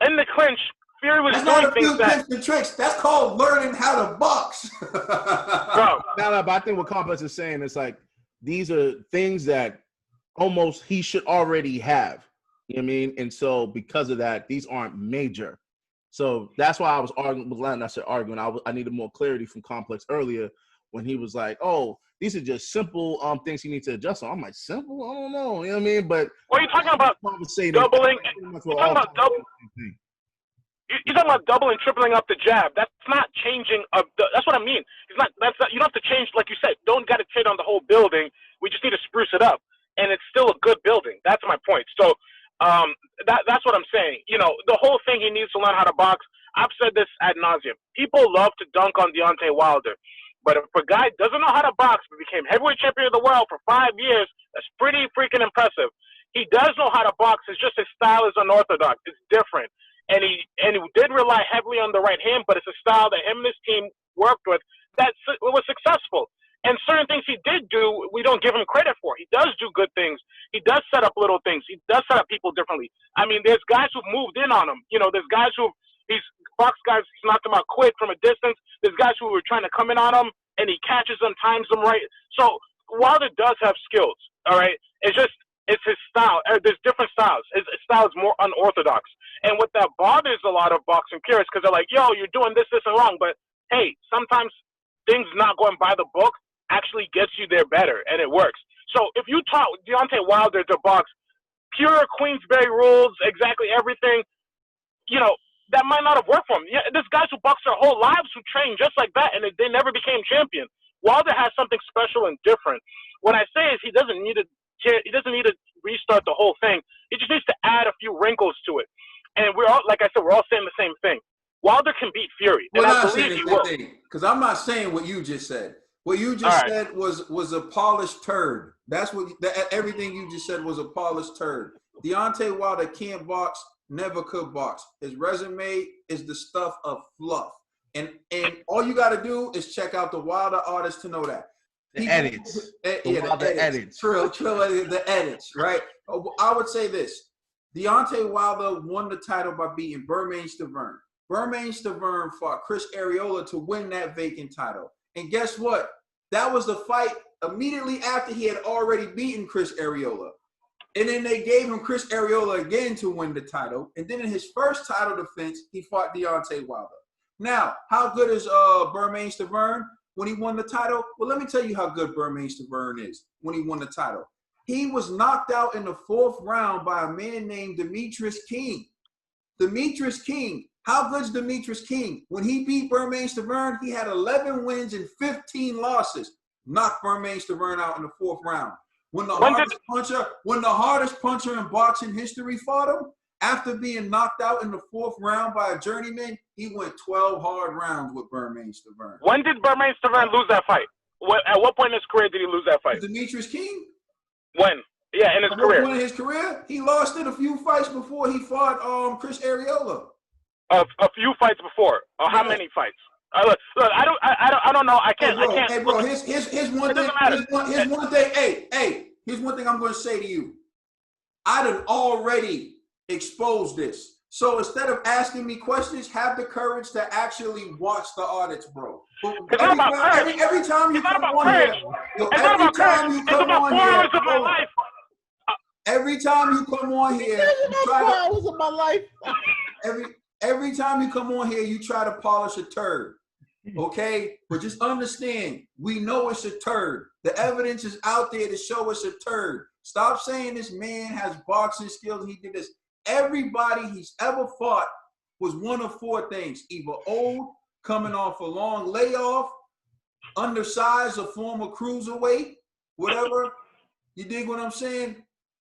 in the clinch, Fury was doing things that. Tips and tricks. That's called learning how to box. Bro. No, but I think what Complex is saying is like, these are things that almost he should already have. You know what I mean? And so because of that, these aren't major. So that's why I was arguing with Len. I said arguing. I needed more clarity from Complex earlier when he was like, "Oh, these are just simple things he needs to adjust on." I'm like, simple? I don't know. You know what I mean? But what are you talking about? Doubling? You're talking about doubling, tripling up the jab. That's not changing. That's what I mean. It's not. That's not. You don't have to change, like you said. Don't got to trade on the whole building. We just need to spruce it up, and it's still a good building. That's my point. So. That's what I'm saying. The whole thing, he needs to learn how to box. I've said this ad nauseum. People love to dunk on Deontay Wilder, but if a guy doesn't know how to box but became heavyweight champion of the world for 5 years, that's pretty freaking impressive. He does know how to box. It's just his style is unorthodox. It's different, and he did rely heavily on the right hand, but it's a style that him and his team worked with that was successful. And certain things he did do, we don't give him credit for. He does do good things. He does set up little things. He does set up people differently. I mean, there's guys who've moved in on him. There's guys he's boxed guys, he's knocked them out quick from a distance. There's guys who were trying to come in on him, and he catches them, times them right. So Wilder does have skills, all right? It's his style. There's different styles. His style is more unorthodox. And what that bothers a lot of boxing purists, because they're like, yo, you're doing this, and wrong. But, hey, sometimes things not going by the book actually gets you there better, and it works. So if you taught Deontay Wilder to box pure Queensberry rules, exactly everything, that might not have worked for him. Yeah, there's guys who box their whole lives who train just like that, and they never became champion. Wilder has something special and different. What I say is he doesn't need to restart the whole thing. He just needs to add a few wrinkles to it. And we're all, like I said, we're all saying the same thing. Wilder can beat Fury, and I believe he will. Because I'm not saying what you just said. What you just said was a polished turd. That's what everything you just said was a polished turd. Deontay Wilder can't box, never could box. His resume is the stuff of fluff. And all you got to do is check out the Wilder artists to know that. The edits. The edits. Trill, the edits, right? I would say this. Deontay Wilder won the title by beating Bermane-Stiverne. Bermane-Stiverne fought Chris Areola to win that vacant title. And guess what? That was the fight immediately after he had already beaten Chris Areola. And then they gave him Chris Areola again to win the title. And then in his first title defense, he fought Deontay Wilder. Now, how good is Bermane-Stiverne when he won the title? Well, let me tell you how good Bermane-Stiverne is when he won the title. He was knocked out in the 4th round by a man named Demetrius King. Demetrius King. How good's Demetrius King? When he beat Bermane-Stiverne, he had 11 wins and 15 losses. Knocked Bermane-Stiverne out in the 4th round. When the hardest puncher in boxing history fought him, after being knocked out in the 4th round by a journeyman, he went 12 hard rounds with Bermane-Stiverne. When did Bermane-Stiverne lose that fight? At what point in his career did he lose that fight? Demetrius King? When? Yeah, in his career. When in his career? He lost it a few fights before he fought Chris Areola. A few fights before. How many fights? Look, I don't know. I can't. Hey, bro. Here's one thing. Here's one thing. Hey. Here's one thing I'm going to say to you. I done already exposed this. So instead of asking me questions, have the courage to actually watch the audits, bro. Every time you come on here, every time you come on here, every time you come on here, you try to polish a turd. Okay? But just understand, we know it's a turd. The evidence is out there to show us a turd. Stop saying this man has boxing skills and he did this. everybody he's ever fought was one of four things: either old, coming off a long layoff, undersized, a former cruiserweight, whatever. You dig what I'm saying?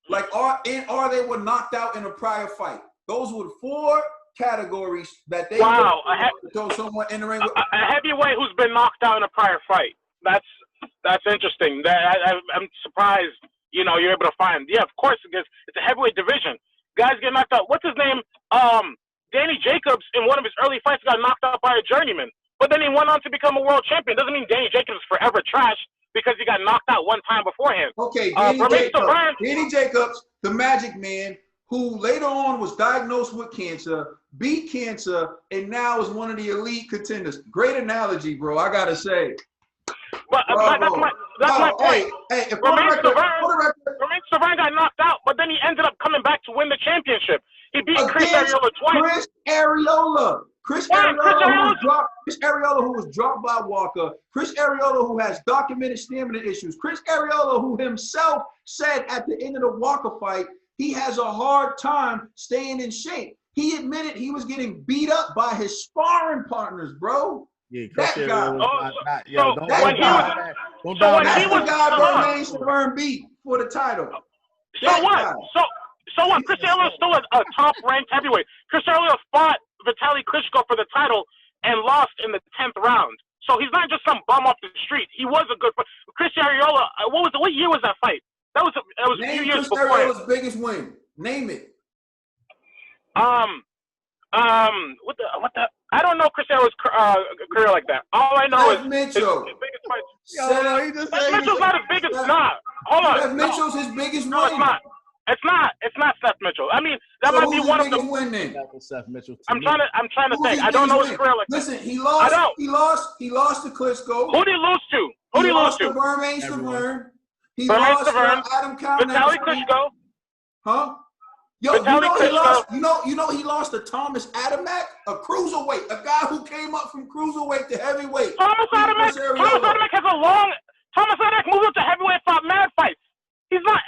Like, or they were knocked out in a prior fight. Those were 4 categories that they throw someone in the ring with. A heavyweight who's been knocked out in a prior fight. That's interesting. I'm surprised, you're able to find. Yeah, of course, because it's a heavyweight division. Guys get knocked out. What's his name? Danny Jacobs, in one of his early fights, got knocked out by a journeyman. But then he went on to become a world champion. Doesn't mean Danny Jacobs is forever trash because he got knocked out one time beforehand. Okay, Danny Jacobs, the Magic Man, who later on was diagnosed with cancer, beat cancer, and now is one of the elite contenders. Great analogy, bro. I gotta say. But that's my point. Hey, Romain Stavern got knocked out, but then he ended up coming back to win the championship. He beat Chris Arreola twice. Chris Arreola, who was dropped by Walker. Chris Arreola, who has documented stamina issues. Chris Arreola, who himself said at the end of the Walker fight, he has a hard time staying in shape. He admitted he was getting beat up by his sparring partners, bro. Yeah, that guy. That's the guy Romain Stavern beat for the title. So what? So what? Chris Arreola is still a top-ranked heavyweight. Chris Arreola fought Vitaly Klitschko for the title and lost in the 10th round. So he's not just some bum off the street. He was a good fight. Chris Arreola, what year was that fight? That was a few years before. Chris Arreola's biggest win. Name it. What the? I don't know Chris Arreola's career like that. All I know is Mitchell. his biggest fight. Seth Mitchell's not his biggest. Nah, hold on. Seth Mitchell's his biggest win. No, it's not. It's not Seth Mitchell. I mean, that might be one of the. Win, then? Seth Mitchell. I'm trying to think. I don't know his career like that. Listen, he lost to Klitschko. Who did he lose to? Who did he lose to? Romain Stavern. He Romain lost Stavern. to Adam Cowan. Vitaly Klitschko. Huh? Yo, he lost to Thomas Adamek, a cruiserweight, a guy who came up from cruiserweight to heavyweight. Thomas Adamek has a long. Thomas Adamek moved up to heavyweight, fought mad fights. He's not.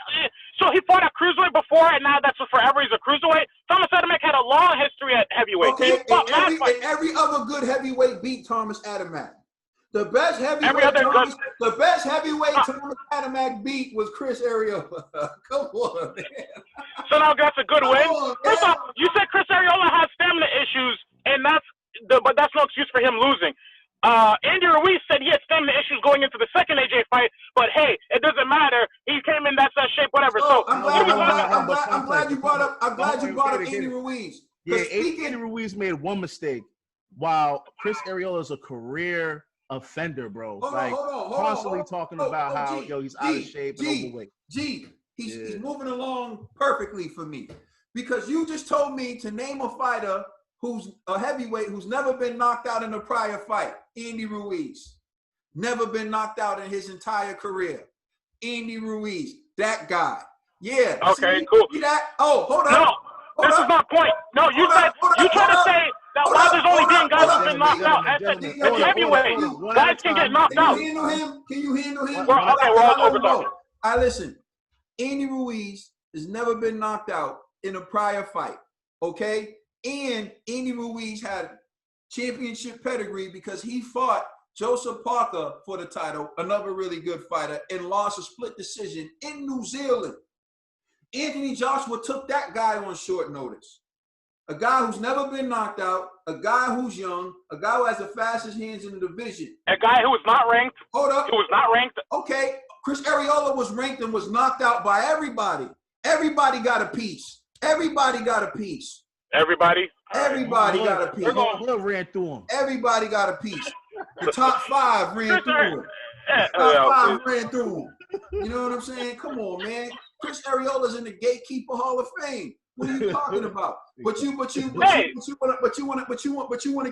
So he fought at cruiserweight before, and now that's forever. He's a cruiserweight. Thomas Adamek had a long history at heavyweight. Okay, and every other good heavyweight beat Thomas Adamek. The best heavyweight Thomas Adamek beat was Chris Arreola. Come on, man. So now that's a good win. First off, you said Chris Arreola has stamina issues, and but that's no excuse for him losing. Andy Ruiz said he had stamina issues going into the second AJ fight, but hey, it doesn't matter. He came in that shape, whatever. So I'm glad you brought up Andy Ruiz. Yeah, Andy Ruiz made one mistake. While Chris Arreola is a career offender, bro. Constantly talking about how he's out of shape and overweight. He's moving along perfectly for me, because you just told me to name a fighter who's a heavyweight who's never been knocked out in a prior fight. Andy Ruiz. Never been knocked out in his entire career. Andy Ruiz, that guy. Yeah. Okay, cool. See that? Oh, hold on. No, this is my point. No, you tried to say that Wilder's only being guys who've been knocked out. That's heavyweight. Guys can get knocked out. Can you handle him? We're all over talking. All right, listen. Andy Ruiz has never been knocked out in a prior fight. Okay? And Andy Ruiz had championship pedigree because he fought Joseph Parker for the title, another really good fighter, and lost a split decision in New Zealand. Anthony Joshua took that guy on short notice. A guy who's never been knocked out, a guy who's young, a guy who has the fastest hands in the division. A guy who was not ranked. Hold up. Who was not ranked. Okay. Chris Arreola was ranked and was knocked out by everybody. Everybody got a piece. Everybody got a piece. Everybody got a piece. Ran through him. Everybody got a piece. The top 5 ran through him. Ran through him. You know what I'm saying? Come on, man. Chris Arreola's in the Gatekeeper Hall of Fame. What are you talking about? But you want to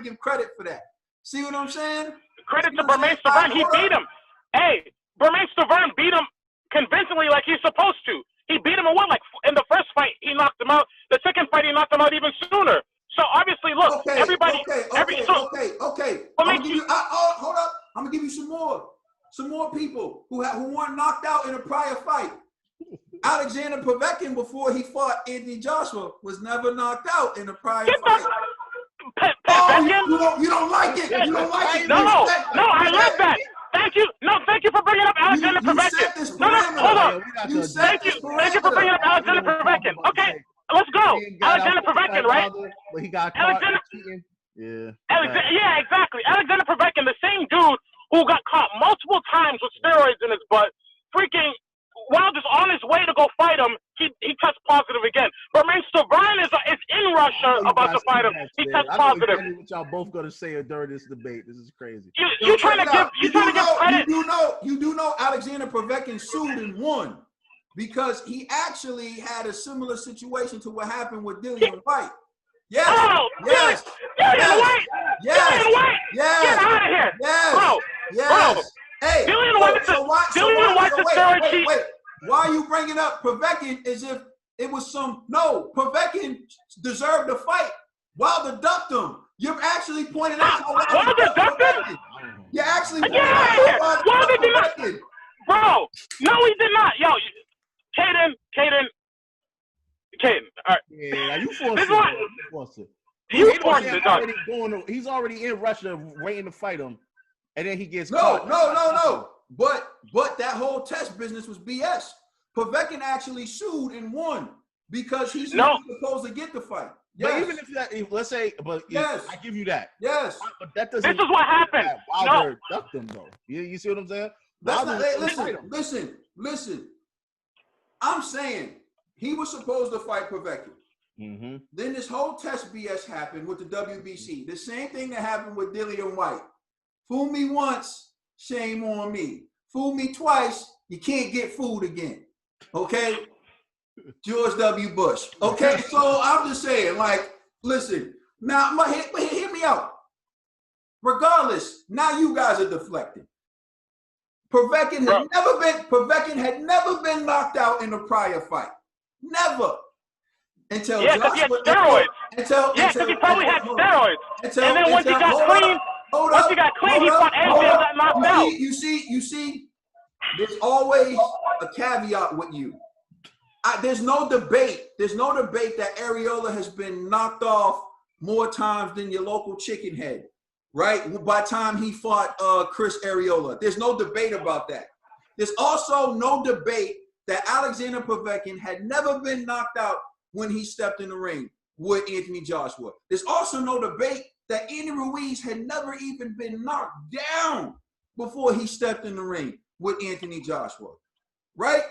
give credit for that. See what I'm saying? Credit to Romain Stavern. He beat him. Hey, Romain Stavern beat him convincingly like he's supposed to. He beat him in in the first fight, he knocked him out. The second fight, he knocked him out even sooner. So obviously, look, everybody. Okay. Hold up. I'm gonna give you some more people who weren't knocked out in a prior fight. Alexander Povetkin, before he fought Anthony Joshua, was never knocked out in a prior fight. You don't like it. You don't like it. No, I love that. Thank you. No, thank you for bringing up Alexander Povetkin. No, hold on. Thank you for bringing up Alexander Povetkin. Okay, let's go. Alexander Povetkin, right? But he got caught cheating. Yeah. Yeah, exactly. Alexander Povetkin, the same dude who got caught multiple times with steroids in his butt, freaking Wilder's on his way to go fight him. He tests positive again. But Stavran is in Russia about to fight him. He tests positive. What y'all both gonna say during this debate? This is crazy. You trying to give credit? You do know Alexander Povetkin sued and won because he actually had a similar situation to what happened with Dillian White. Yes. Oh, yes. Dillian White. Yes. Dillian White. Yes. Get out of here. Yes. Bro. Yes. Bro. Hey. Dillian White's a steroid cheat. Wait. Why are you bringing up Povetkin as if it was some? No, Povetkin deserved the fight. Wilder ducked him. You're actually pointing out how Wilder ducked him. You're actually pointing out Wilder did not. Bro, no, he did not. Yo, Caden. All right. Yeah, you forced this it. One. You forced it. He's already in Russia waiting to fight him, and then he gets caught. No. But that whole test business was BS. Povetkin actually sued and won because he's not supposed to get the fight. Yes. But even if let's say, yes, I give you that. Yes. But that doesn't. This is what happened. Wilder ducked him though. You see what I'm saying? Listen. I'm saying he was supposed to fight Povetkin. Mm-hmm. Then this whole test BS happened with the WBC. The same thing that happened with Dillian White. Fool me once, shame on me. Fool me twice, you can't get fooled again. Okay? George W. Bush. Okay, so I'm just saying, listen, now hear me out. Regardless, now you guys are deflecting. Povetkin had never been knocked out in a prior fight. Never. Until because he had steroids. Because he probably had steroids. And then once he got clean, he fought Anthony and got knocked out. You see, there's always a caveat with you. There's no debate. There's no debate that Areola has been knocked off more times than your local chicken head, right? By the time he fought Chris Areola. There's no debate about that. There's also no debate that Alexander Povetkin had never been knocked out when he stepped in the ring with Anthony Joshua. There's also no debate that Andy Ruiz had never even been knocked down before he stepped in the ring with Anthony Joshua, right?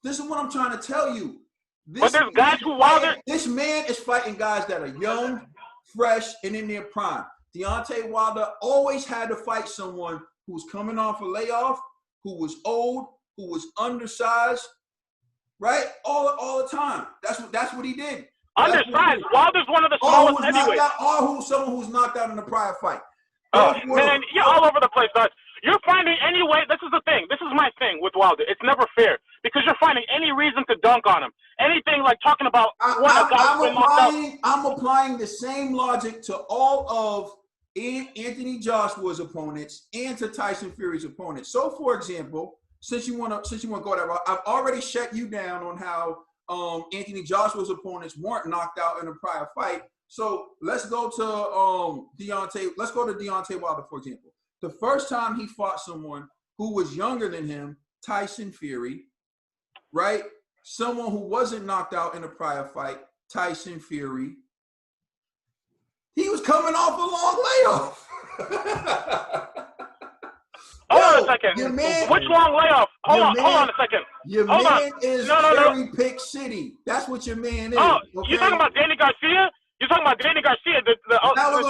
This is what I'm trying to tell you. But there's guys who Wilder. This man is fighting guys that are young, fresh, and in their prime. Deontay Wilder always had to fight someone who was coming off a layoff, who was old, who was undersized, right? All the time. That's what he did. Undersized. Wilder's one of the smallest heavyweights. Someone who's knocked out in a prior fight. Oh, man, you're all over the place, guys. You're finding any way. This is the thing. This is my thing with Wilder. It's never fair because you're finding any reason to dunk on him. Anything like talking about I'm applying the same logic to all of Anthony Joshua's opponents and to Tyson Fury's opponents. So, for example, since you want to go that route, I've already shut you down on how Anthony Joshua's opponents weren't knocked out in a prior fight. So let's go to Deontay Wilder, for example. The first time he fought someone who was younger than him, Tyson Fury, right? Someone who wasn't knocked out in a prior fight, Tyson Fury. He was coming off a long layoff. Hold on a second. Which long layoff? Hold on a second. Your man is Cherry Pick City. That's what your man is. Oh, okay? You talking about Danny Garcia? You're talking about Danny Garcia, the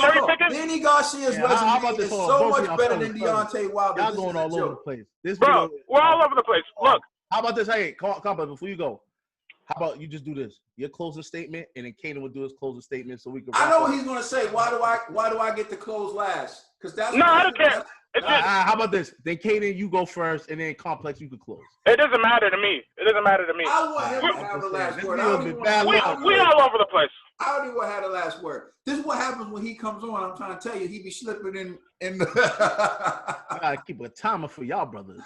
cherry picker? Danny Garcia's resume is so much better than Deontay Wilder. Y'all going all over the place. Bro, we're all over the place. Look. How about this? Hey, Complex, before you go, how about you just do this? Your closing statement, and then Kanan will do his closing statement so we can. I know what he's going to say. Why do I get to close last? Because that's no, I don't care. How about this? Then Kanan, you go first, and then Complex, you can close. It doesn't matter to me. I want him to have the last word. We all over the place. I don't even have the last word. This is what happens when he comes on. I'm trying to tell you, he be slipping in the. I gotta keep a timer for y'all brothers.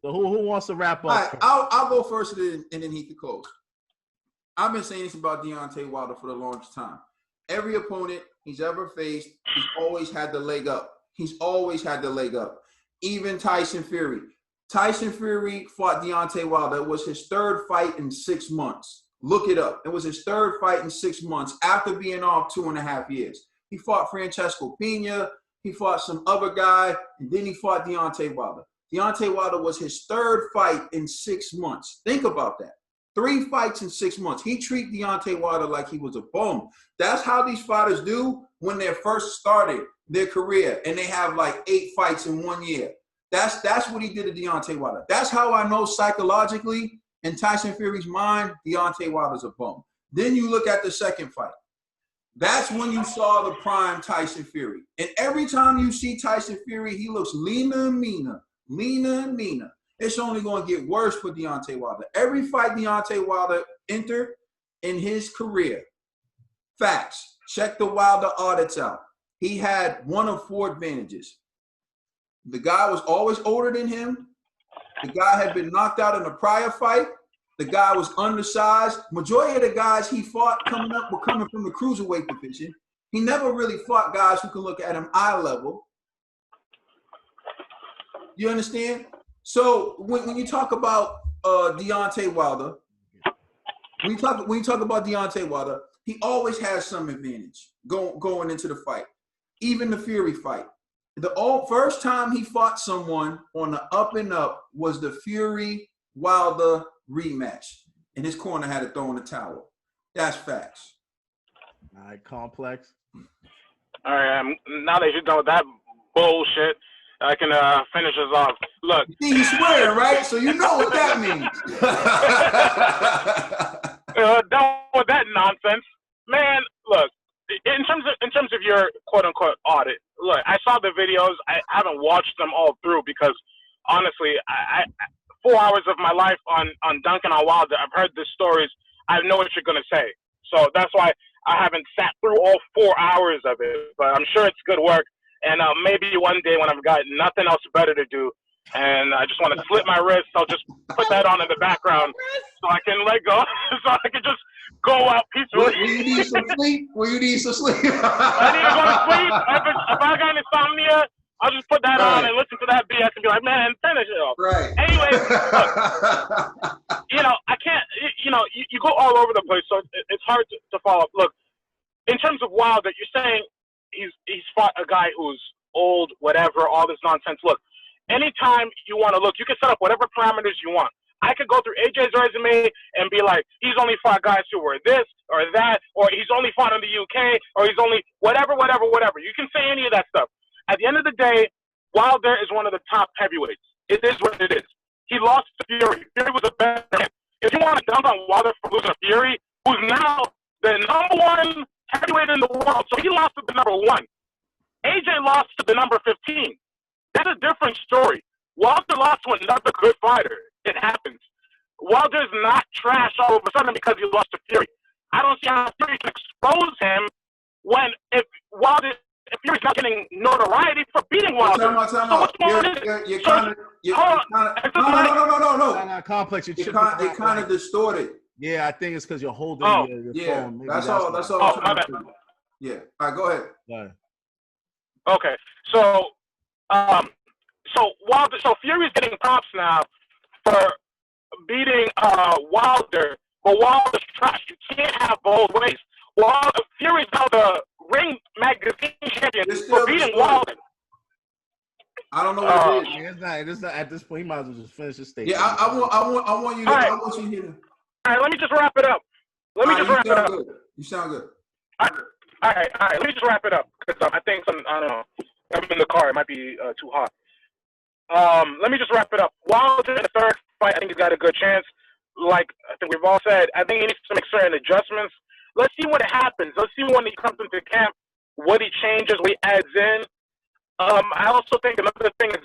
So who wants to wrap up? All right, I'll go first and then he can close. I've been saying this about Deontay Wilder for the longest time. Every opponent he's ever faced, he's always had the leg up. He's always had the leg up. Even Tyson Fury. Tyson Fury fought Deontay Wilder. It was his third fight in 6 months. Look it up. It was his third fight in 6 months after being off 2.5 years. He fought Francesco Pena. He fought some other guy, and then he fought Deontay Wilder. Deontay Wilder was his third fight in 6 months. Think about that. 3 fights in 6 months. He treated Deontay Wilder like he was a bum. That's how these fighters do when they first started their career, and they have like 8 fights in 1 year. That's what he did to Deontay Wilder. That's how I know psychologically, in Tyson Fury's mind, Deontay Wilder's a bum. Then you look at the second fight. That's when you saw the prime Tyson Fury. And every time you see Tyson Fury, he looks leaner and meaner, leaner and meaner. It's only going to get worse for Deontay Wilder. Every fight Deontay Wilder entered in his career, facts, check the Wilder audits out. He had 1 of 4 advantages. The guy was always older than him. The guy had been knocked out in a prior fight. The guy was undersized. Majority of the guys he fought coming up were coming from the cruiserweight division. He never really fought guys who could look at him eye level. You understand? So when you talk about Deontay Wilder, when you talk about Deontay Wilder, he always has some advantage going into the fight. Even the Fury fight. The first time he fought someone on the up and up was the Fury-Wilder rematch. And his corner had to throw in the towel. That's facts. All right, Complex. All right, now that you're done with that bullshit, I can finish us off. Look. See, he's swearing, right? So you know what that means. Done with that nonsense. Man, look, in terms of your quote-unquote audit, look, I saw the videos. I haven't watched them all through because, honestly, I 4 hours of my life on Duncan on Wilder, I've heard the stories. I know what you're going to say. So that's why I haven't sat through all 4 hours of it. But I'm sure it's good work. And maybe one day when I've got nothing else better to do and I just want to slit my wrist, I'll just put that on in the background so I can let go, so I can just go out peacefully. Will you need some sleep? Will you need some sleep? I need to go to sleep. If I got insomnia, I'll just put that on and listen to that BS and be like, man, finish it off. Right. Anyway, look, I can't, you go all over the place, so it's hard to follow up. Look, in terms of Wilder, you're saying he's fought a guy who's old, whatever, all this nonsense. Look, anytime you want to look, you can set up whatever parameters you want. I could go through AJ's resume and be like, he's only fought guys who were this or that, or he's only fought in the UK, or he's only whatever. You can say any of that stuff. At the end of the day, Wilder is one of the top heavyweights. It is what it is. He lost to Fury. Fury was a better man. If you want to dunk on Wilder for losing to Fury, who's now the number 1 heavyweight in the world, so he lost to the number 1. AJ lost to the number 15. That's a different story. Wilder lost to another good fighter. It happens. Wilder's not trash all of a sudden because he lost to Fury. I don't see how Fury can expose him if Fury's not getting notoriety for beating Wilder. Time out. You're kind of No, Complex. It kind of distorted. Yeah, I think it's because you're holding your phone. Maybe that's all. My bad. Yeah. All right, go ahead. Yeah. Okay, so Wilder, so Fury's getting props now for beating Wilder, but Wilder's trash. You can't have both ways. Fury's now the Ring Magazine champion for beating Wilder. I don't know what it is. It's not at this point. He might as well just finish his statement. Yeah, I want you to. Right. I want you to. All right, let me just wrap it up. Good. You sound good. All right. Let me just wrap it up because I think I don't know. I'm in the car. It might be too hot. Let me just wrap it up. Wilder in the third fight, I think he's got a good chance. Like I think we've all said, I think he needs to make certain adjustments. Let's see what happens. Let's see when he comes into camp, what he changes, what he adds in. I also think another thing is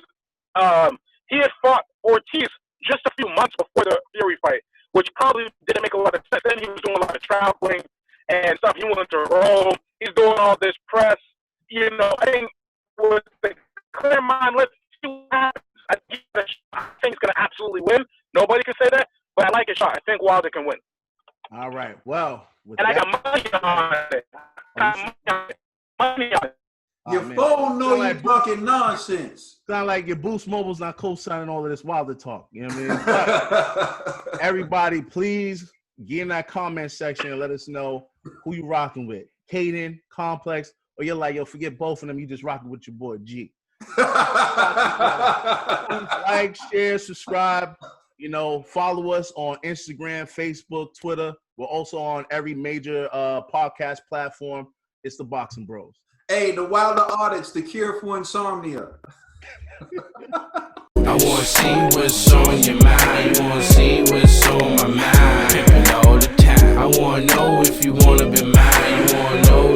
he had fought Ortiz just a few months before the Fury fight, which probably didn't make a lot of sense. Then he was doing a lot of traveling and stuff. He went to Rome. He's doing all this press. I think with the clear mind, let's see what happens. I think he's going to absolutely Nobody can say that, but I like it shot. I think Wilder can win. All right. Well, and I got money on it. Money on it. Your phone know you talking nonsense. Sound like your Boost Mobile's not co-signing all of this Wilder talk. You know what I mean? Everybody, please get in that comment section and let us know who you rocking with. Caden, Complex, or you're like, yo, forget both of them. You just rocking with your boy G. Like, share, subscribe. You know, follow us on Instagram, Facebook, Twitter. We're also on every major podcast platform. It's the Boxing Bros. Hey, the Wilder Audits, the cure for insomnia. I wanna see what's on your mind. You wanna see what's on my mind. Pimpin' all the time. I wanna know if you wanna be mine. You wanna know